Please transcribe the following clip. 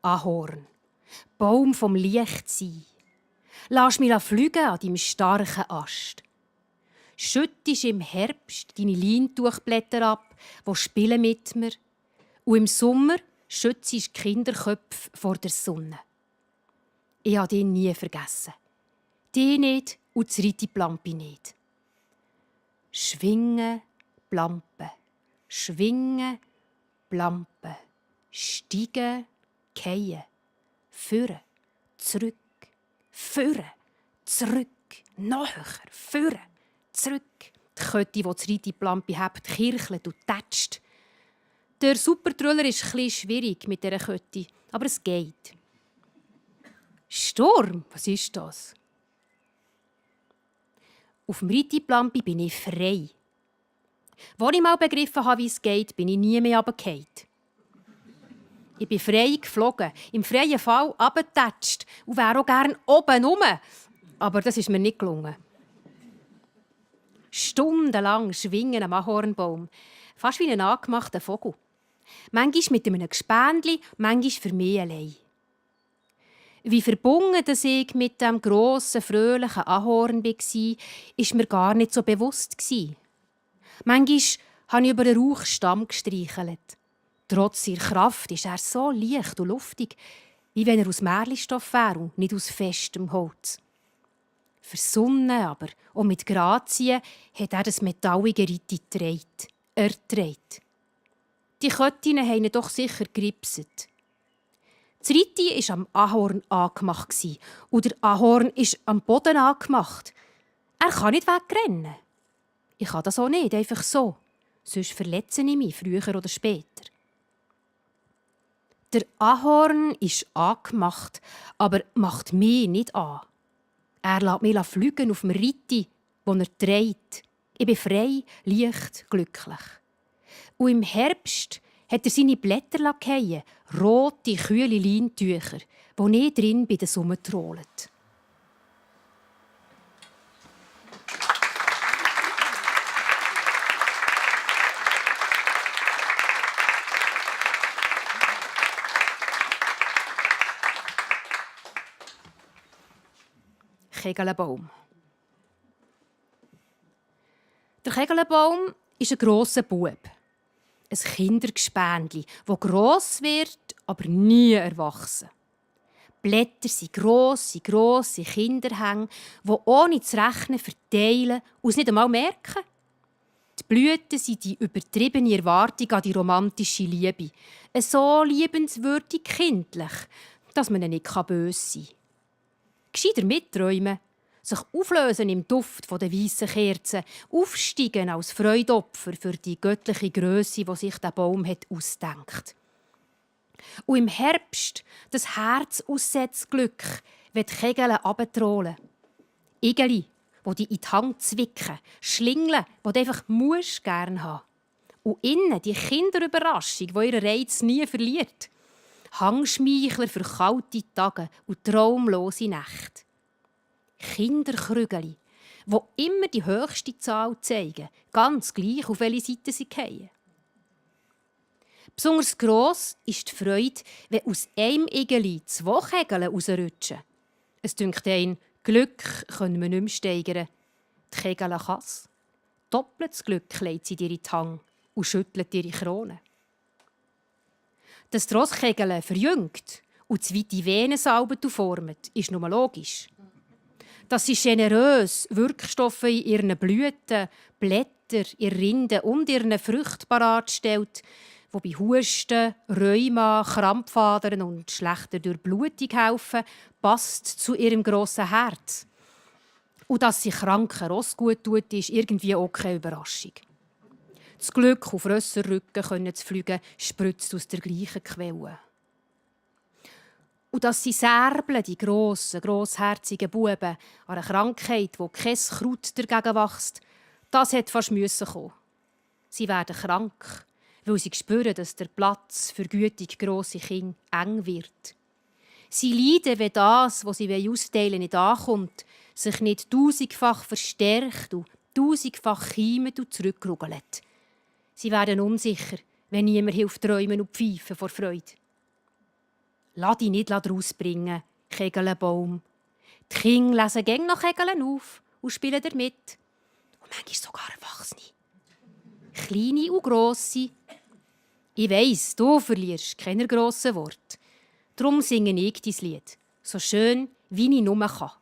Ahorn, Baum vom Lichtsein. Lass mich fliegen an deinem starken Ast. Schüttest im Herbst deine Leintuchblätter ab, wo spielen mit mir. Und im Sommer schützt die Kinderköpfe vor der Sonne. Ich habe dich nie vergessen. Die nicht und das Ritiplampi nicht. Schwingen, Plampen. Schwingen, Plampen. Steigen, fallen. Führen, zurück. Führen, zurück. Noch höher. Führen, zurück. Die Kette, die das Ritiplampi hat, kirchelt und tätscht. Der Supertrüller ist etwas schwierig mit dieser Kette, aber es geht. Sturm, was ist das? Auf dem Ritiplampi bin ich frei. Als ich mal begriffen habe, wie es geht, bin ich nie mehr runtergefallen. Ich bin frei geflogen, im freien Fall runtergetatscht und wäre auch gerne oben rum. Aber das ist mir nicht gelungen. Stundenlang schwingen am Ahornbaum, fast wie ein angemachter Vogel. Manchmal mit einem Gespendli, manchmal für mich allein. Wie verbunden ich mit dem grossen, fröhlichen Ahorn war, war mir gar nicht so bewusst. Manchmal habe ich über den Rauchstamm gestreichelt. Trotz ihrer Kraft ist er so leicht und luftig, wie wenn er aus Märchenstoff wäre und nicht aus festem Holz. Versonnen aber und mit Grazie hat er das metallige Ritti erträgt. Die Köttinnen haben ihn doch sicher geripset. Das Ritti war am Ahorn angemacht und der Ahorn ist am Boden angemacht. Er kann nicht wegrennen. Ich kann das auch nicht, einfach so. Sonst verletze ich mich, früher oder später. Der Ahorn ist angemacht, aber macht mich nicht an. Er lässt mich fliegen auf dem Ritti, wo er trägt. Ich bin frei, leicht, glücklich. Und im Herbst hat er seine Blätter fallen, rote, kühle Leintücher, wo nie drin bei den Summen trollen. Kegelbaum. Der Kegelbaum ist ein grosser Bub. Ein Kindergespendli, das gross wird, aber nie erwachsen. Blätter sind grosse Kinderhänge, die ohne zu rechnen verteilen und es nicht einmal merken. Die Blüten sind die übertriebene Erwartung an die romantische Liebe. So liebenswürdig kindlich, dass man nicht böse sein kann. Gescheiter mitträumen, sich auflösen im Duft der weißen Kerzen, aufsteigen als Freudopfer für die göttliche Grösse, die sich der Baum ausdenkt. Und im Herbst das Herz aussetzt Glück, wenn die Kegel runtertrollen. Igeli, die die in die Hand zwicken, Schlingeln, die du einfach gern haben. Und innen die Kinderüberraschung, die ihren Reiz nie verliert. Hangschmeichler für kalte Tage und traumlose Nächte. Kinderkrügeli, die immer die höchste Zahl zeigen, ganz gleich, auf welche Seite sie fallen. Besonders gross ist die Freude, wenn aus einem Igeli 2 Kegel rausrutschen. Es dünkt ein, Glück können wir nicht mehr steigern. Die Kegel kann es. Doppeltes Glück legt sie dir in die Hand und schüttelt ihre Krone. Dass die Rosskegel verjüngt und zweite Venen salben und formt, ist nur logisch. Dass sie generös Wirkstoffe in ihren Blüten, Blätter, ihren Rinden und ihren Früchten parat stellt, die bei Husten, Rheuma, Krampfadern und schlechter Durchblutung helfen, passt zu ihrem grossen Herz. Und dass sie kranken Ross gut tut, ist irgendwie auch keine Überraschung. Das Glück, auf Rösserrücken zu fliegen, spritzt aus der gleichen Quelle. Und dass sie särbeln, die grossherzigen Buben, an einer Krankheit, wo kein Kraut dagegen wächst, das hat fast kommen. Sie werden krank, weil sie spüren, dass der Platz für gütig grosse Kinder eng wird. Sie leiden, wenn das, was sie austeilen wollen, nicht ankommt, sich nicht tausendfach verstärkt und tausendfach keimt und zurückrugelt. Sie werden unsicher, wenn niemand hilft träumen und pfeifen vor Freude. Lass dich nicht rausbringen, Kegelbaum. Die Kinder lesen gäng noch Kegeln auf und spielen damit. Und manchmal sogar Erwachsene. Kleine und grosse. Ich weiss, du verlierst keine grossen Worte. Darum singe ich dein Lied, so schön, wie ich nur kann.